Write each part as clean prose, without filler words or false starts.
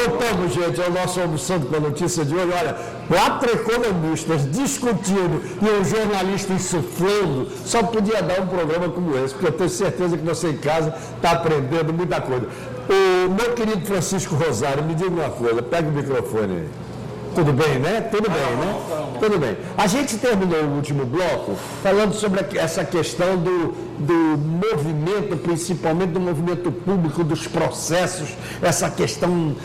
Voltamos, gente, ao nosso Almoçando com a Notícia de hoje. Olha, 4 economistas discutindo e um jornalista insuflando, só podia dar um programa como esse, porque eu tenho certeza que você em casa está aprendendo muita coisa. O meu querido Francisco Rosário, me diga uma coisa, pega o microfone aí. Tudo bem, né? Tudo bem, né? Tudo bem. A gente terminou o último bloco falando sobre essa questão do movimento, principalmente do movimento público, dos processos, essa questão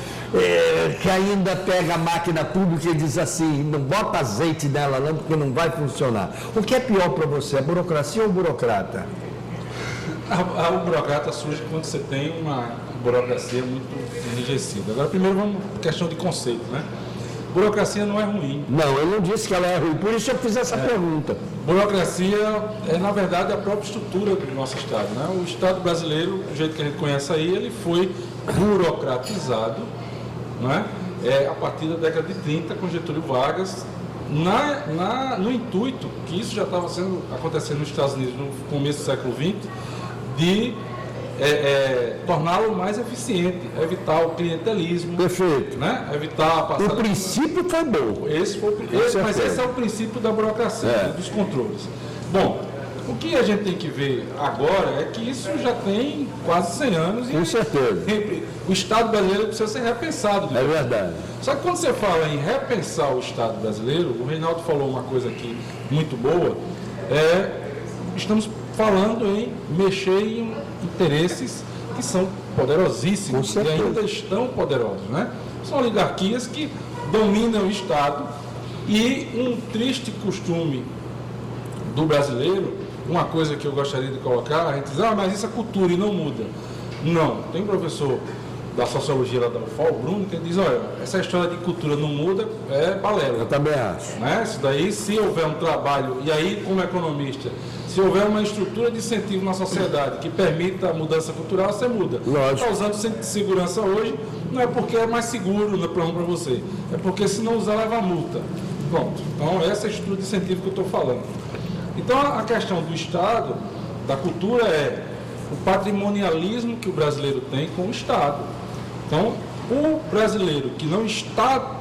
que ainda pega a máquina pública e diz assim, não bota azeite nela não, porque não vai funcionar. O que é pior para você, a burocracia ou o burocrata? O burocrata surge quando você tem uma burocracia muito enrijecida. Agora, primeiro, vamos questão de conceito, né? Burocracia não é ruim. Não, eu não disse que ela é ruim, por isso eu fiz essa pergunta. Burocracia é, na verdade, a própria estrutura do nosso Estado, né? O Estado brasileiro, do jeito que a gente conhece aí, ele foi burocratizado, né? A partir da década de 30, com Getúlio Vargas, no intuito, que isso já estava acontecendo nos Estados Unidos no começo do século XX, de torná-lo mais eficiente, evitar o clientelismo. Perfeito. Né? Evitar a passada. O princípio foi bom. Mas esse é o princípio da burocracia, dos controles. Bom, o que a gente tem que ver agora é que isso já tem quase 100 anos. Com certeza. O Estado brasileiro precisa ser repensado. É verdade. Só que quando você fala em repensar o Estado brasileiro, o Reinaldo falou uma coisa aqui muito boa, estamos falando em mexer em interesses que são poderosíssimos e ainda estão poderosos, né? São oligarquias que dominam o Estado e um triste costume do brasileiro, uma coisa que eu gostaria de colocar, a gente diz, mas isso é cultura e não muda. Não, tem um professor da sociologia lá da UFOL, o Bruno, que diz, olha, essa história de cultura não muda é balela. Eu também acho. Né? Isso daí, se houver um trabalho, e aí como economista, se houver uma estrutura de incentivo na sociedade que permita a mudança cultural, você muda. Está usando centro de segurança hoje, não é porque é mais seguro no plano para você, é porque se não usar, leva multa. Pronto. Então, essa é a estrutura de incentivo que eu estou falando. Então, a questão do Estado, da cultura, é o patrimonialismo que o brasileiro tem com o Estado. Então, o brasileiro que não está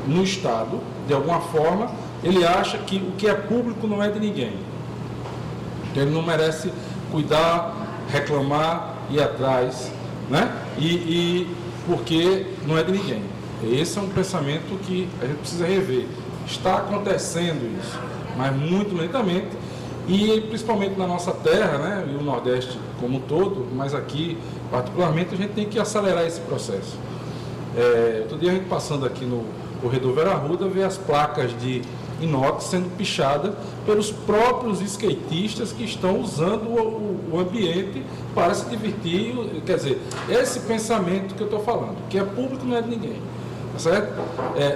no Estado, de alguma forma, ele acha que o que é público não é de ninguém. Ele não merece cuidar, reclamar, ir atrás, né? E porque não é de ninguém. Esse é um pensamento que a gente precisa rever. Está acontecendo isso, mas muito lentamente, e principalmente na nossa terra, né? E o Nordeste como um todo, mas aqui particularmente a gente tem que acelerar esse processo. Outro dia a gente passando aqui no corredor Vera Arruda, vê as placas de inox sendo pichadas pelos próprios skatistas que estão usando o ambiente para se divertir. Quer dizer, esse pensamento que eu estou falando, que é público não é de ninguém. Tá certo?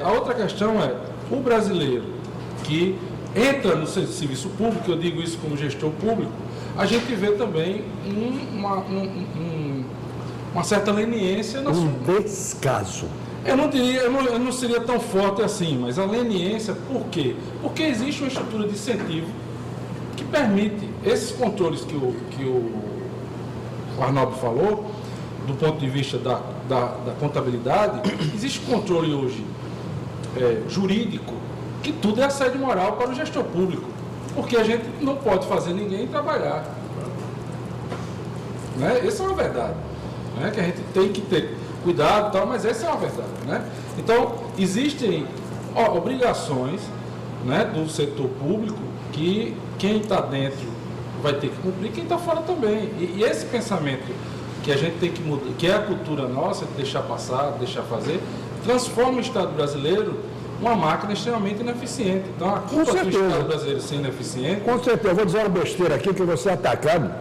A outra questão é o brasileiro que entra no serviço público, eu digo isso como gestor público, a gente vê também uma certa leniência. Descaso. Eu não seria tão forte assim, mas a leniência, por quê? Porque existe uma estrutura de incentivo que permite esses controles que o Arnaldo falou, do ponto de vista da contabilidade. Existe controle hoje jurídico, que tudo é assédio moral para o gestor público, porque a gente não pode fazer ninguém trabalhar. Né? Essa é uma verdade, né? Que a gente tem que ter cuidado e tal, mas essa é uma verdade, né? Então, existem obrigações, né, do setor público que quem está dentro vai ter que cumprir, quem está fora também. E esse pensamento que a gente tem que mudar, que é a cultura nossa, de deixar passar, deixar fazer, transforma o Estado brasileiro uma máquina extremamente ineficiente. Então, a culpa do Estado brasileiro ser ineficiente... Com certeza. Eu vou dizer uma besteira aqui, que eu vou ser atacado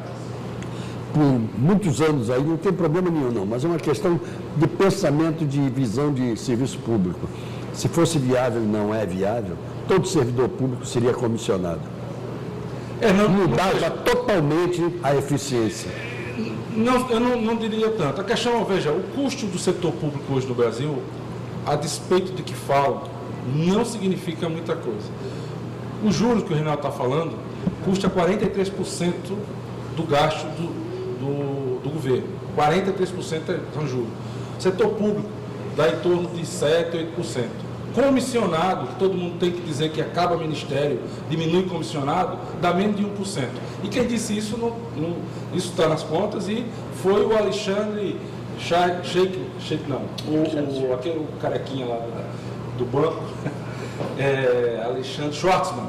por muitos anos aí, não tem problema nenhum não, mas é uma questão de pensamento, de visão de serviço público. Se fosse viável e não é viável, todo servidor público seria comissionado. Mudava totalmente a eficiência. Não, eu não diria tanto. A questão, veja, o custo do setor público hoje no Brasil, a despeito de que falam, não significa muita coisa. Os juros que o Reinaldo está falando custa 43% do gasto do governo. 43% são juros. Setor público, dá em torno de 7%, 8%. Comissionado, que todo mundo tem que dizer que acaba ministério, diminui comissionado, dá menos de 1%. E quem disse isso, isso está nas contas, e foi o Alexandre aquele carequinha lá do banco, Alexandre Schwartzman,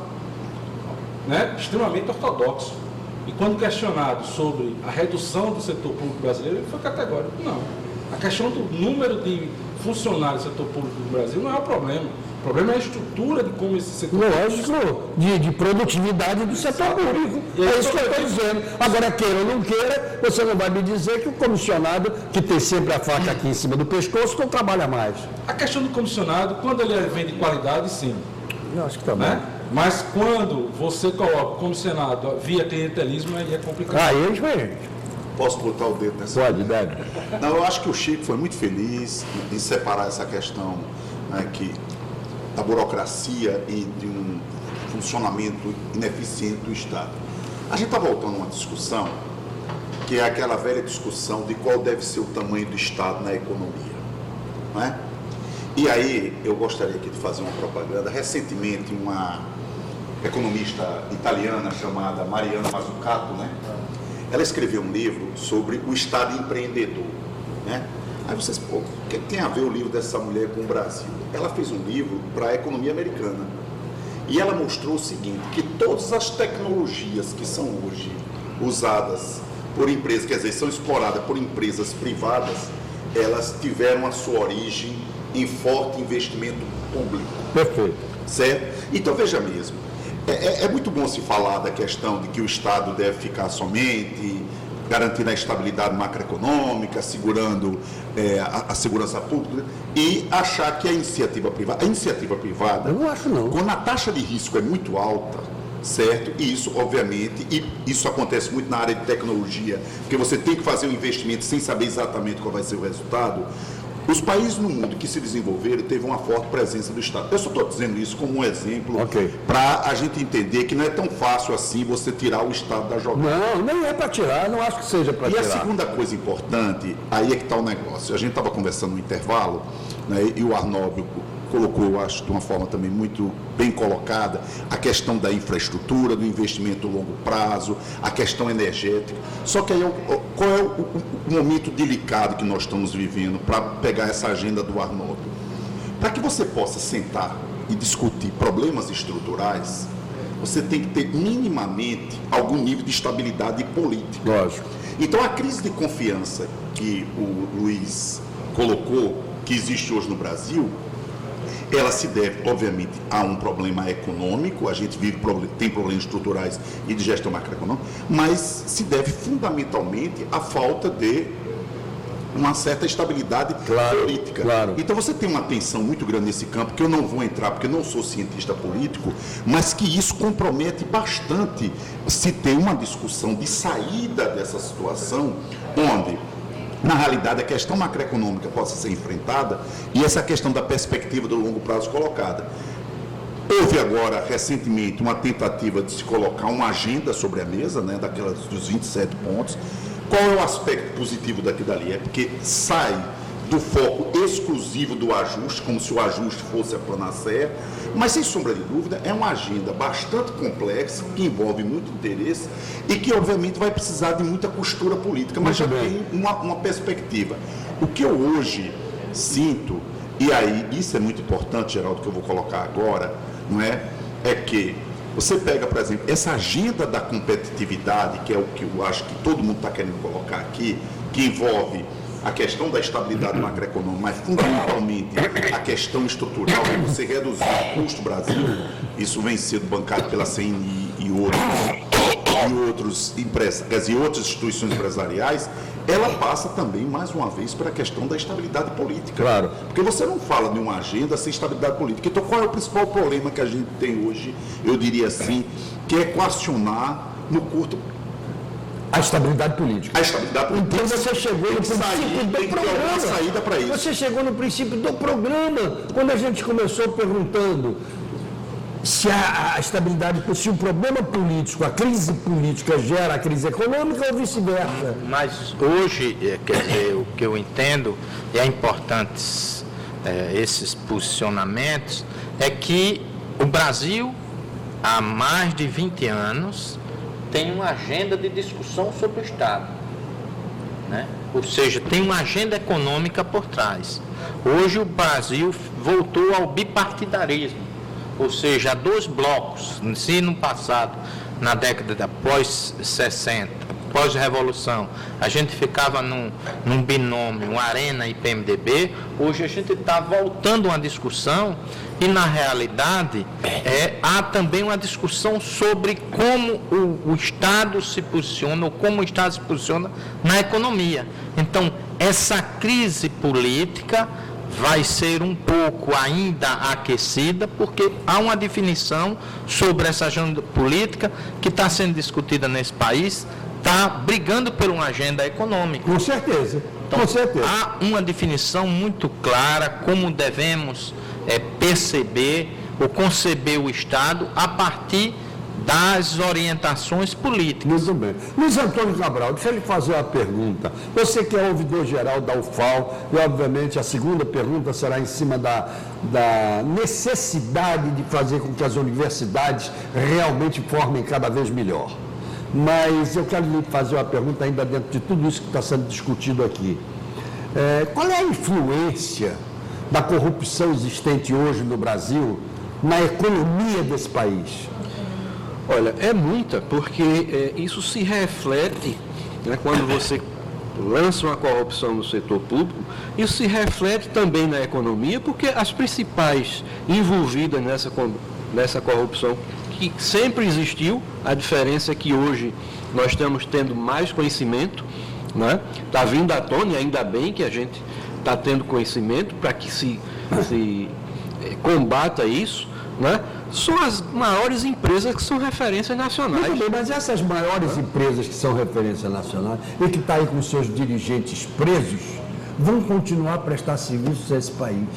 né? Extremamente ortodoxo. E quando questionado sobre a redução do setor público brasileiro, ele foi categórico. Não. A questão do número de funcionários do setor público do Brasil não é o problema. O problema é a estrutura de como esse setor... Lógico, de produtividade do setor público. É isso que eu estou dizendo. Agora, queira ou não queira, você não vai me dizer que o comissionado, que tem sempre a faca aqui em cima do pescoço, não trabalha mais. A questão do comissionado, quando ele vem de qualidade, sim. Eu acho que está bom. Né? Mas quando você coloca o comissionado via clientelismo, aí é complicado. Aí é diferente. Posso botar o dedo nessa? Pode, deve. Não, eu acho que o Chico foi muito feliz em separar essa questão, né, da burocracia e de um funcionamento ineficiente do Estado. A gente está voltando a uma discussão que é aquela velha discussão de qual deve ser o tamanho do Estado na economia, não é? E aí eu gostaria aqui de fazer uma propaganda. Recentemente, uma economista italiana chamada Mariana Mazzucato, né? Ela escreveu um livro sobre o Estado empreendedor, né? Aí vocês, pô, o que tem a ver o livro dessa mulher com o Brasil? Ela fez um livro para a economia americana. E ela mostrou o seguinte, que todas as tecnologias que são hoje usadas por empresas, quer dizer, são exploradas por empresas privadas, elas tiveram a sua origem em forte investimento público. Perfeito. Certo? Então, veja mesmo, é muito bom se falar da questão de que o Estado deve ficar somente garantindo a estabilidade macroeconômica, assegurando a segurança pública, e achar que a iniciativa privada, eu não acho não. Quando a taxa de risco é muito alta, certo? E isso, obviamente, e isso acontece muito na área de tecnologia, porque você tem que fazer um investimento sem saber exatamente qual vai ser o resultado. Os países no mundo que se desenvolveram teve uma forte presença do Estado. Eu só estou dizendo isso como um exemplo para a gente entender que não é tão fácil assim você tirar o Estado da jogada. Não, nem é para tirar, não acho que seja para tirar. E a segunda coisa importante, aí é que está o negócio. A gente estava conversando no intervalo, né, e o Arnóbio colocou, eu acho, de uma forma também muito bem colocada, a questão da infraestrutura, do investimento a longo prazo, a questão energética. Só que aí, qual é o momento delicado que nós estamos vivendo para pegar essa agenda do Arnóbio? Para que você possa sentar e discutir problemas estruturais, você tem que ter minimamente algum nível de estabilidade política. Lógico. Então, a crise de confiança que o Luiz colocou, que existe hoje no Brasil, ela se deve, obviamente, a um problema econômico, a gente tem problemas estruturais e de gestão macroeconômica, mas se deve fundamentalmente à falta de uma certa estabilidade política. Claro. Então você tem uma tensão muito grande nesse campo, que eu não vou entrar porque eu não sou cientista político, mas que isso compromete bastante se ter uma discussão de saída dessa situação, onde na realidade, a questão macroeconômica possa ser enfrentada e essa questão da perspectiva do longo prazo colocada. Houve agora, recentemente, uma tentativa de se colocar uma agenda sobre a mesa, né, dos 27 pontos. Qual é o aspecto positivo daqui dali? É porque sai do foco exclusivo do ajuste, como se o ajuste fosse a panacea, mas sem sombra de dúvida é uma agenda bastante complexa, que envolve muito interesse e que obviamente vai precisar de muita costura política, mas já tem uma perspectiva. O que eu hoje sinto, e aí isso é muito importante, Geraldo, que eu vou colocar agora, não é? É que você pega, por exemplo, essa agenda da competitividade, que é o que eu acho que todo mundo está querendo colocar aqui, que envolve a questão da estabilidade macroeconômica, mas fundamentalmente a questão estrutural, de você reduzir o custo do Brasil, isso vem sendo bancado pela CNI e outras instituições empresariais, ela passa também, mais uma vez, para a questão da estabilidade política. Claro. Porque você não fala de uma agenda sem estabilidade política. Então, qual é o principal problema que a gente tem hoje, eu diria assim, que é equacionar no curto prazo? A estabilidade política. A estabilidade política. Então você chegou no princípio do programa. Saída para isso. Você chegou no princípio do programa, quando a gente começou perguntando se a estabilidade, se o problema político, a crise política gera a crise econômica ou vice-versa. Mas hoje, quer dizer, o que eu entendo, é importante esses posicionamentos, é que o Brasil, há mais de 20 anos, tem uma agenda de discussão sobre o Estado, né? Ou seja, tem uma agenda econômica por trás. Hoje o Brasil voltou ao bipartidarismo, ou seja, a 2 blocos. Se no passado, na década pós-60, pós-revolução, a gente ficava num binômio, Arena e PMDB, hoje a gente está voltando a uma discussão e, na realidade, há também uma discussão sobre como o Estado se posiciona, ou como o Estado se posiciona na economia. Então, essa crise política vai ser um pouco ainda aquecida, porque há uma definição sobre essa agenda política que está sendo discutida nesse país, está brigando por uma agenda econômica. Com certeza, então, com certeza. Há uma definição muito clara como devemos perceber ou conceber o Estado a partir das orientações políticas. Muito bem. Luiz Antônio Cabral, deixa eu lhe fazer uma pergunta. Você que é ouvidor-geral da UFAL, e obviamente a segunda pergunta será em cima da necessidade de fazer com que as universidades realmente formem cada vez melhor. Mas eu quero lhe fazer uma pergunta ainda dentro de tudo isso que está sendo discutido aqui. Qual é a influência da corrupção existente hoje no Brasil na economia desse país? Olha, é muita, porque isso se reflete, né, quando você lança uma corrupção no setor público, isso se reflete também na economia, porque as principais envolvidas nessa corrupção, que sempre existiu, a diferença é que hoje nós estamos tendo mais conhecimento, né? Está vindo à tona, e ainda bem que a gente está tendo conhecimento para que se combata isso, né? São as maiores empresas que são referências nacionais. Muito bem, mas essas maiores empresas que são referência nacional e que estão aí com seus dirigentes presos, vão continuar a prestar serviços a esse país?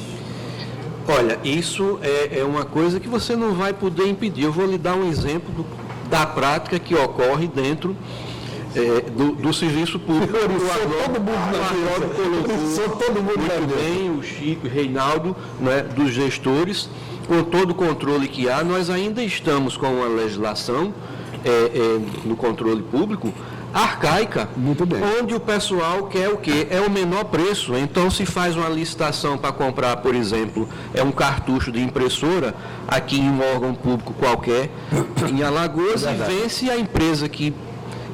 Olha, isso é uma coisa que você não vai poder impedir. Eu vou lhe dar um exemplo da prática que ocorre dentro do serviço público. Todo mundo muito bem, o Chico e o Reinaldo, né, dos gestores, com todo o controle que há. Nós ainda estamos com uma legislação no controle público arcaica, muito bem, onde o pessoal quer o quê? É o menor preço. Então, se faz uma licitação para comprar, por exemplo, um cartucho de impressora aqui em um órgão público qualquer, em Alagoas, e vence a empresa que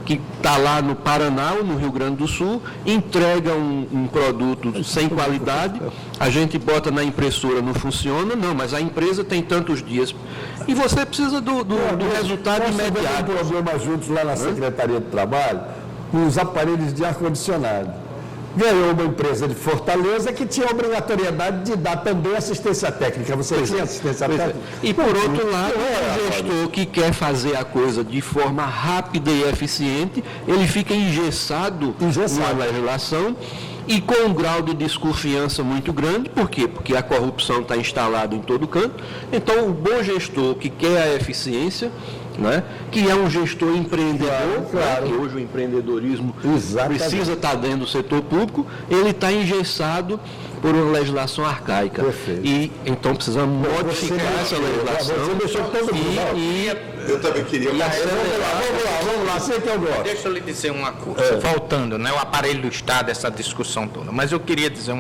está lá no Paraná ou no Rio Grande do Sul, entrega um produto sem qualidade, a gente bota na impressora, não funciona, não, mas a empresa tem tantos dias. E você precisa do resultado imediato. Nós tivemos um problema juntos lá na Secretaria de Trabalho, com os aparelhos de ar-condicionado. Ganhou uma empresa de Fortaleza que tinha a obrigatoriedade de dar também assistência técnica. Você tinha assistência técnica? E por outro lado, o gestor que quer fazer a coisa de forma rápida e eficiente, ele fica engessado na legislação e com um grau de desconfiança muito grande. Por quê? Porque a corrupção está instalada em todo canto. Então, o bom gestor que quer a eficiência, né, que é um gestor empreendedor, claro. Né, que hoje o empreendedorismo precisa estar dentro do setor público, ele está engessado por uma legislação arcaica. Perfeito. E então precisamos modificar essa legislação. Você deixou todo mundo. Eu também queria. Vamos lá, sei que eu gosto. Deixa eu lhe dizer uma coisa, voltando, né, o aparelho do Estado, essa discussão toda, mas eu queria dizer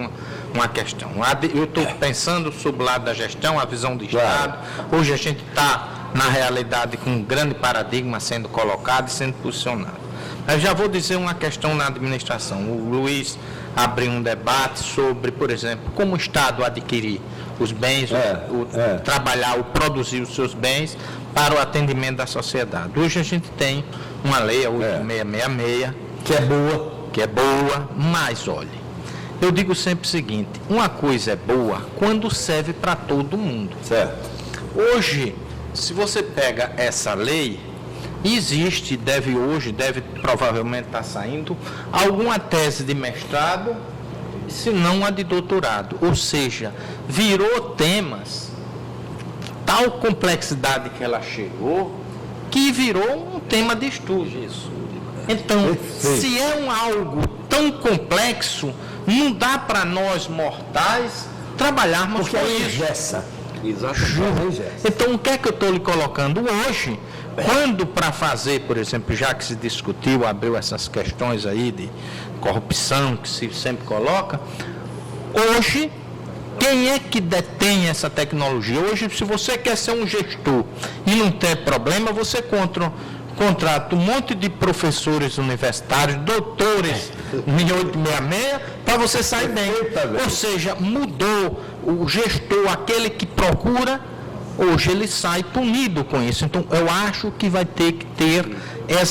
uma questão. Eu estou pensando sobre o lado da gestão, a visão do Estado. Hoje a gente está, na realidade, com um grande paradigma sendo colocado e sendo posicionado. Mas já vou dizer uma questão na administração. O Luiz abriu um debate sobre, por exemplo, como o Estado adquirir os bens, trabalhar, ou produzir os seus bens para o atendimento da sociedade. Hoje a gente tem uma lei, a 8666, que é boa, mas olhe, eu digo sempre o seguinte, uma coisa é boa quando serve para todo mundo. Certo. Hoje, se você pega essa lei, deve provavelmente estar saindo alguma tese de mestrado, se não a de doutorado. Ou seja, virou temas, tal complexidade que ela chegou, que virou um tema de estudo. Então, se é algo tão complexo, não dá para nós mortais trabalharmos Porque com ela isso. engessa. Exatamente. Então, o que é que eu estou lhe colocando hoje? Quando para fazer, por exemplo, já que se discutiu, abriu essas questões aí de corrupção que se sempre coloca, hoje, quem é que detém essa tecnologia? Hoje, se você quer ser um gestor e não ter problema, você contrata um monte de professores universitários, doutores em 866, para você sair bem. Ou seja, mudou o gestor, aquele que procura, hoje ele sai punido com isso. Então, eu acho que vai ter que ter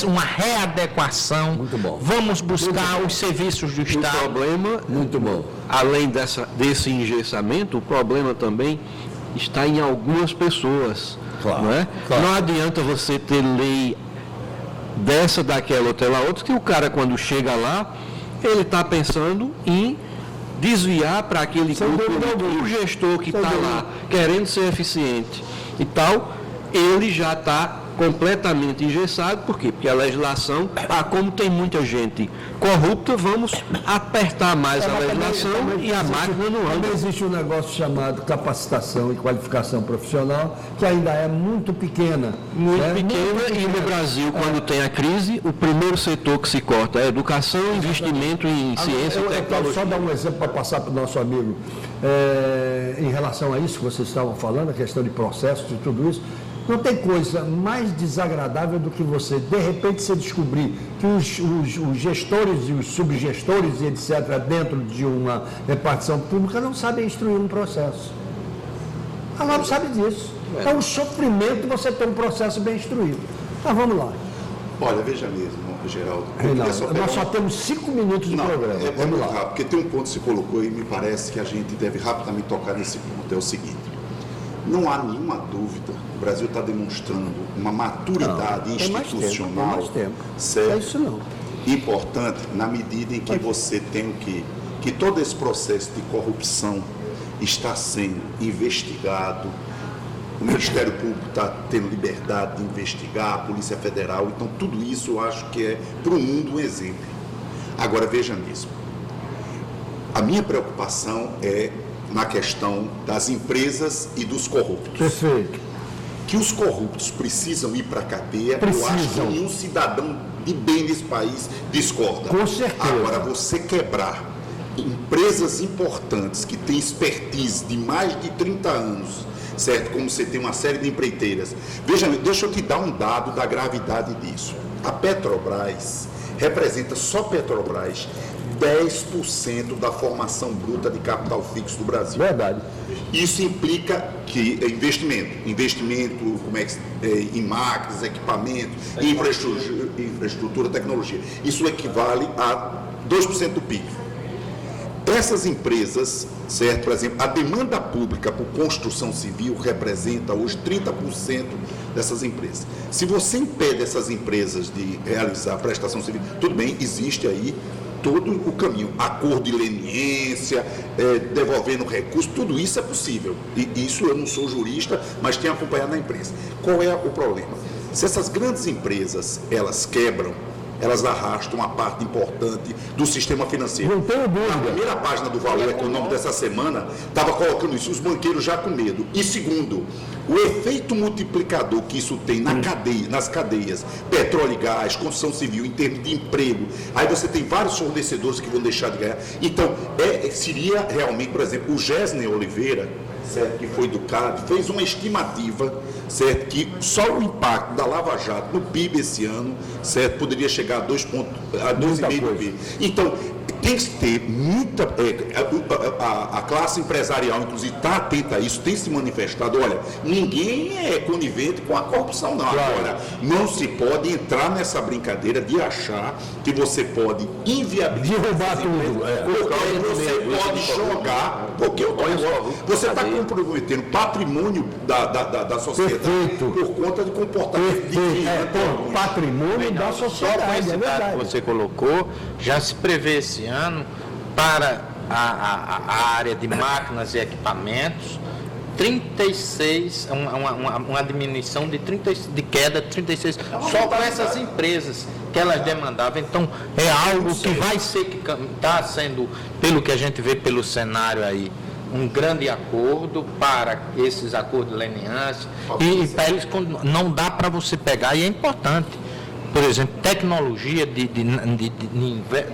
uma readequação. Muito bom. Vamos buscar os serviços do O Estado. problema, Muito bom. além desse engessamento, o problema também está em algumas pessoas. Claro, Não é? claro. Não adianta você ter lei dessa, daquela, outra, outra, que o cara, quando chega lá, ele está pensando em desviar para aquele Sem grupo, dúvida alguma. o gestor que Sem está dúvida. lá, querendo ser eficiente e tal, ele já está completamente engessado. Por quê? Porque a legislação, como tem muita gente corrupta, vamos apertar mais a legislação e a máquina não anda. Também existe um negócio chamado capacitação e qualificação profissional, que ainda é muito pequena. Muito né? pequena, e no Brasil, quando tem a crise, o primeiro setor que se corta é educação, investimento em ciência e Eu quero tecnologia. só dar um exemplo para passar para o nosso amigo. Em relação a isso que vocês estavam falando, a questão de processos e tudo isso, não tem coisa mais desagradável do que você, de repente, você descobrir que os gestores e os subgestores e etc., dentro de uma repartição pública, não sabem instruir um processo. A LAB sabe disso. É um sofrimento você ter um processo bem instruído. Mas vamos lá. Olha, veja mesmo, Geraldo. eu queria Reinaldo, só pegar nós só temos 5 minutos de Não, programa. é Vamos muito lá. rápido, porque tem um ponto que se colocou e me parece que a gente deve rapidamente tocar nesse ponto. É o seguinte: não há nenhuma dúvida, o Brasil está demonstrando uma maturidade Não, tem mais tempo, institucional tem mais tempo. certo, É isso não. importante na medida em que você tem o quê? Que todo esse processo de corrupção está sendo investigado, o Ministério Público está tendo liberdade de investigar, a Polícia Federal, então tudo isso eu acho que é para o mundo um exemplo. Agora veja mesmo, a minha preocupação é na questão das empresas e dos corruptos. Perfeito. Que os corruptos precisam ir para a cadeia, eu acho que Precisam. nenhum cidadão de bem desse país discorda. Com certeza. Agora, você quebrar empresas importantes que têm expertise de mais de 30 anos, certo? Como você tem uma série de empreiteiras. Veja, deixa eu te dar um dado da gravidade disso. A Petrobras representa, só Petrobras, 10% da formação bruta de capital fixo do Brasil. Verdade. Isso implica que investimento como é, em máquinas, equipamentos, infraestrutura, tecnologia. Isso equivale a 2% do PIB. Essas empresas, certo? Por exemplo, a demanda pública por construção civil representa hoje 30% dessas empresas. Se você impede essas empresas de realizar a prestação civil, tudo bem, existe aí todo o caminho, acordo de leniência, devolvendo recursos, tudo isso é possível. E isso eu não sou jurista, mas tenho acompanhado na imprensa. Qual é o problema? Se essas grandes empresas, elas quebram, elas arrastam uma parte importante do sistema financeiro. Não tenho dúvida. A primeira página do Valor Econômico dessa semana estava colocando isso, os banqueiros já com medo. E segundo, o efeito multiplicador que isso tem na cadeia, nas cadeias, petróleo e gás, construção civil, em termos de emprego, aí você tem vários fornecedores que vão deixar de ganhar. Então, seria realmente, por exemplo, o Gésner Oliveira, certo, que foi do CAD, fez uma estimativa, certo, que só o impacto da Lava Jato no PIB esse ano, certo, poderia chegar a 2,5 do PIB. Então, tem que ter muita... a classe empresarial, inclusive, está atenta a isso, tem se manifestado. Olha, ninguém é conivente com a corrupção, não. Agora, não se pode entrar nessa brincadeira de achar que você pode inviabilizar... Derrubar tudo. Porque você pode jogar... Porque você está comprometendo patrimônio da sociedade. Perfeito. Por conta de comportamento de Patrimônio da Só com sociedade, esse é dado verdade. que você colocou, já se prevê esse ano para a área de máquinas e equipamentos 36, uma diminuição de queda de 36, só com essas empresas que elas demandavam. Então, é algo que vai ser, que está sendo, pelo que a gente vê pelo cenário aí um grande acordo para esses acordos lenientes e para eles não dá para você pegar, e é importante, por exemplo, tecnologia de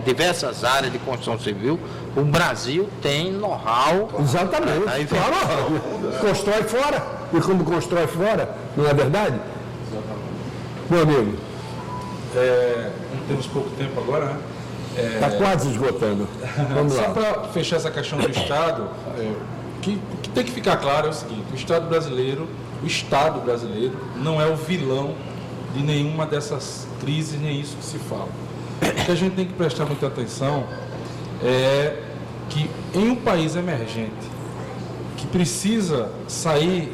diversas áreas de construção civil, o Brasil tem know-how. Exatamente. Aí vem... Claro, constrói fora. E como constrói fora, não é verdade? Exatamente. Meu amigo, Não temos pouco tempo agora, né? está quase esgotando. Vamos Só lá. para fechar essa questão do Estado, o que tem que ficar claro é o seguinte: o Estado brasileiro não é o vilão de nenhuma dessas crises, nem isso que se fala. O que a gente tem que prestar muita atenção é que em um país emergente, que precisa sair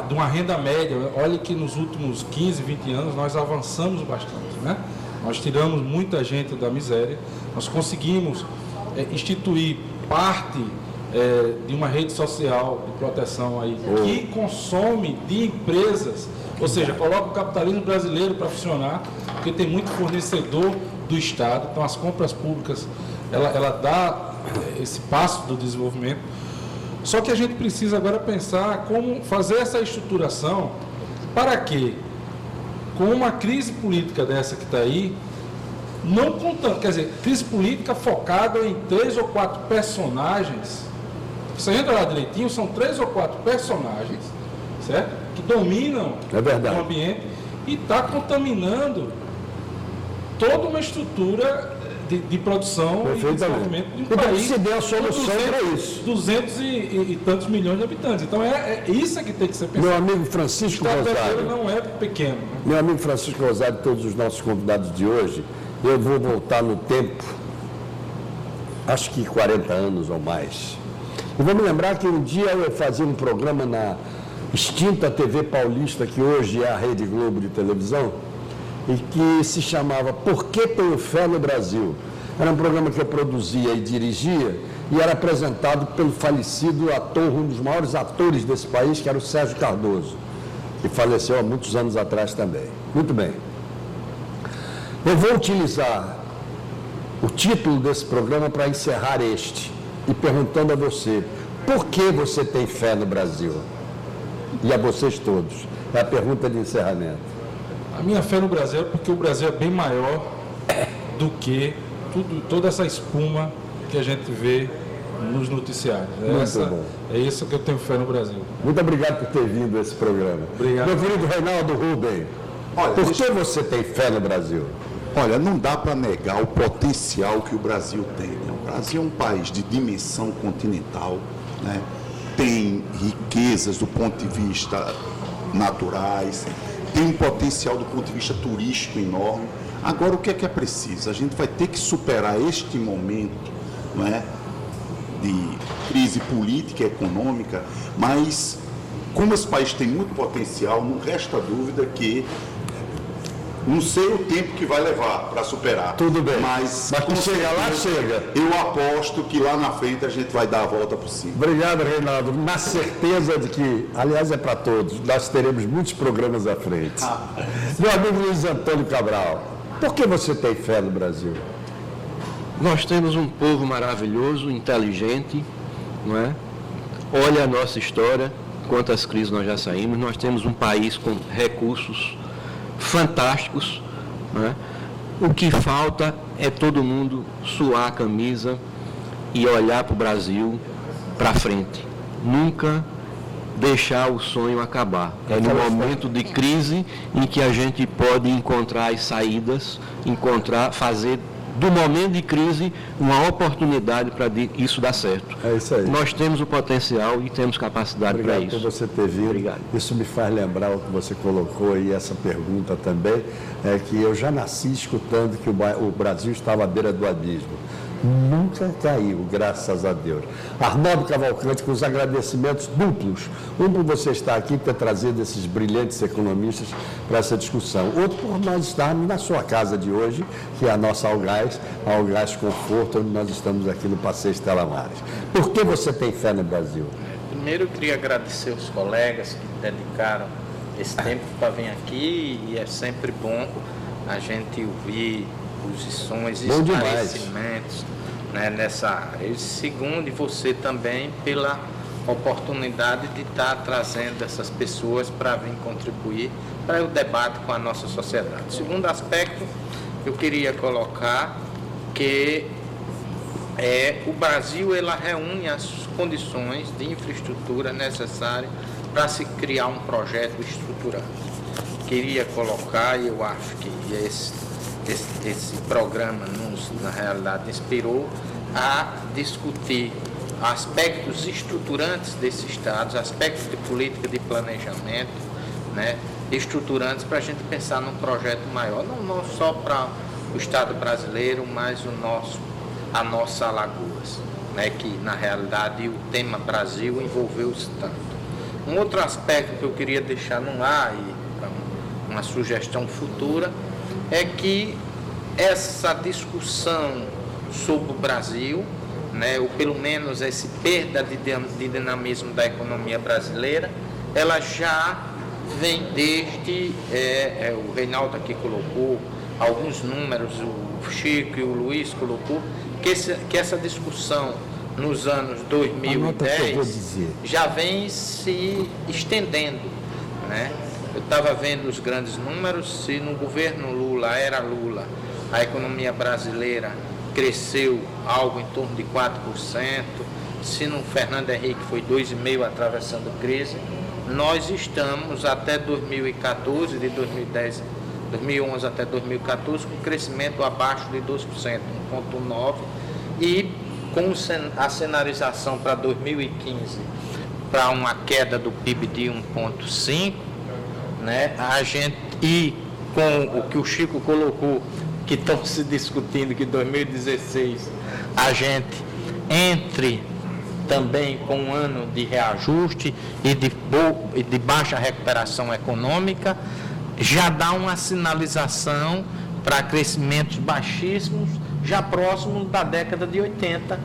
de uma renda média, olha que nos últimos 15, 20 anos nós avançamos bastante, né? Nós tiramos muita gente da miséria, nós conseguimos instituir parte de uma rede social de proteção aí, que consome de empresas, ou seja, coloca o capitalismo brasileiro para funcionar, porque tem muito fornecedor do Estado, então as compras públicas, ela dá esse passo do desenvolvimento. Só que a gente precisa agora pensar como fazer essa estruturação para que, com uma crise política dessa que está aí, não contando, quer dizer, crise política focada em 3 ou 4 personagens. Se a gente olhar direitinho, são 3 ou 4 personagens, certo? Que dominam o ambiente e está contaminando toda uma estrutura de produção e desenvolvimento de um país. Se der a solução para isso. 200 e tantos milhões de habitantes. Então é isso que tem que ser pensado. Meu amigo Francisco O Estado Rosário. brasileiro não é pequeno. Né? Meu amigo Francisco Rosário e todos os nossos convidados de hoje, eu vou voltar no tempo, acho que 40 anos ou mais. E vamos lembrar que um dia eu fazia um programa na extinta TV Paulista, que hoje é a Rede Globo de televisão, e que se chamava Por que Tenho Fé no Brasil? Era um programa que eu produzia e dirigia e era apresentado pelo falecido ator, um dos maiores atores desse país, que era o Sérgio Cardoso, que faleceu há muitos anos atrás também. Muito bem. Eu vou utilizar o título desse programa para encerrar este e perguntando a você, por que você tem fé no Brasil? E a vocês todos. É a pergunta de encerramento. A minha fé no Brasil é porque o Brasil é bem maior do que toda essa espuma que a gente vê nos noticiários. É isso que eu tenho fé no Brasil. Muito obrigado por ter vindo a esse programa. Obrigado. Meu querido Reinaldo Rubem, por que você tem fé no Brasil? Olha, não dá para negar o potencial que o Brasil tem. Né? O Brasil é um país de dimensão continental, né? Tem riquezas do ponto de vista naturais, tem um potencial do ponto de vista turístico enorme. Agora, o que é preciso? A gente vai ter que superar este momento, não é, de crise política e econômica, mas como esse país tem muito potencial, não resta dúvida que não sei o tempo que vai levar para superar. Tudo bem. Mas quando chegar lá, chega. Eu aposto que lá na frente a gente vai dar a volta por cima. Obrigado, Reinaldo. Na certeza de que, aliás, é para todos, nós teremos muitos programas à frente. Meu amigo Luiz Antônio Cabral, por que você tem fé no Brasil? Nós temos um povo maravilhoso, inteligente, não é? Olha a nossa história, quantas crises nós já saímos. Nós temos um país com recursos fantásticos, não é? O que falta é todo mundo suar a camisa e olhar para o Brasil para frente. Nunca deixar o sonho acabar. É no momento de crise em que a gente pode encontrar as saídas, fazer do momento de crise uma oportunidade para isso dar certo. É isso aí. Nós temos o potencial e temos capacidade para Obrigado isso. por você ter vindo. Obrigado. Isso me faz lembrar o que você colocou aí, essa pergunta também, é que eu já nasci escutando que o Brasil estava à beira do abismo. Nunca caiu, graças a Deus. Arnaldo Cavalcante, com os agradecimentos duplos. Um por você estar aqui, ter trazido esses brilhantes economistas para essa discussão. Outro por nós estarmos na sua casa de hoje, que é a nossa Algás Conforto, onde nós estamos aqui no Passeio Estela Maris. Por que você tem fé no Brasil? Primeiro eu queria agradecer os colegas que dedicaram esse tempo para vir aqui, e é sempre bom a gente ouvir posições e esclarecimentos, né, nessa área. E segundo, e você também pela oportunidade de estar trazendo essas pessoas para vir contribuir para o debate com a nossa sociedade. Segundo aspecto, eu queria colocar que o Brasil ela reúne as condições de infraestrutura necessárias para se criar um projeto estruturante. Queria colocar, e eu acho que esse programa na realidade inspirou a discutir aspectos estruturantes desse Estado, aspectos de política de planejamento, né, estruturantes para a gente pensar num projeto maior, não só para o Estado brasileiro, mas a nossa Alagoas, né, que na realidade o tema Brasil envolveu-se tanto. Um outro aspecto que eu queria deixar no ar, e uma sugestão futura, é que essa discussão sobre o Brasil, né, ou pelo menos essa perda de dinamismo da economia brasileira, ela já vem desde, o Reinaldo aqui colocou alguns números, o Chico e o Luiz colocou, que essa discussão nos anos 2010 já vem se estendendo, né? Eu estava vendo os grandes números, se no governo Lula, era Lula, a economia brasileira cresceu algo em torno de 4%, se no Fernando Henrique foi 2,5% atravessando crise, nós estamos até 2014, de 2011 até 2014, com crescimento abaixo de 2%, 1,9%, e com a cenarização para 2015, para uma queda do PIB de 1,5%, né, a gente, e com o que o Chico colocou, que estão se discutindo que em 2016 a gente entre também com um ano de reajuste e de baixa recuperação econômica, já dá uma sinalização para crescimentos baixíssimos, já próximo da década de 80,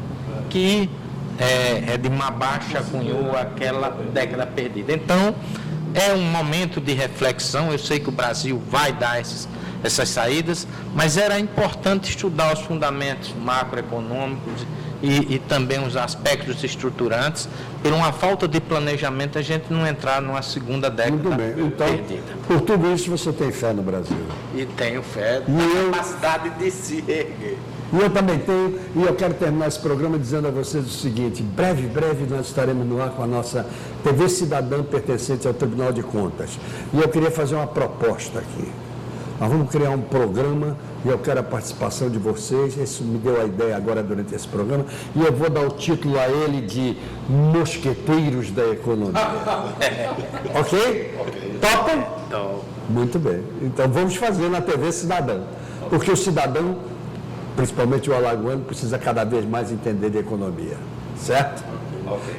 que é de uma baixa cunhou aquela década perdida. Então, é um momento de reflexão. Eu sei que o Brasil vai dar essas saídas, mas era importante estudar os fundamentos macroeconômicos e também os aspectos estruturantes. Por uma falta de planejamento, a gente não entrar numa segunda década então, perdida. Por tudo isso, você tem fé no Brasil? E tenho fé na capacidade de se erguer. E eu também tenho, e eu quero terminar esse programa dizendo a vocês o seguinte: breve nós estaremos no ar com a nossa TV Cidadã pertencente ao Tribunal de Contas. E eu queria fazer uma proposta aqui. Nós vamos criar um programa e eu quero a participação de vocês. Isso me deu a ideia agora durante esse programa. E eu vou dar o título a ele de Mosqueteiros da Economia. Ok? Topam? Então, Muito bem. Então vamos fazer na TV Cidadã. Porque o cidadão, principalmente o alagoano, precisa cada vez mais entender de economia. Certo?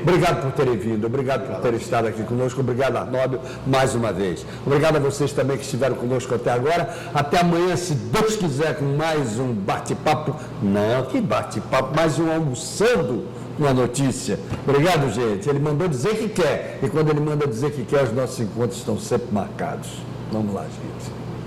Obrigado por terem vindo, obrigado por terem estado aqui conosco, obrigado, Arnóbio, mais uma vez. Obrigado a vocês também que estiveram conosco até agora. Até amanhã, se Deus quiser, com mais um bate-papo. Não, que bate-papo, mais um almoçando uma notícia. Obrigado, gente. Ele mandou dizer que quer, e quando ele manda dizer que quer, os nossos encontros estão sempre marcados. Vamos lá, gente.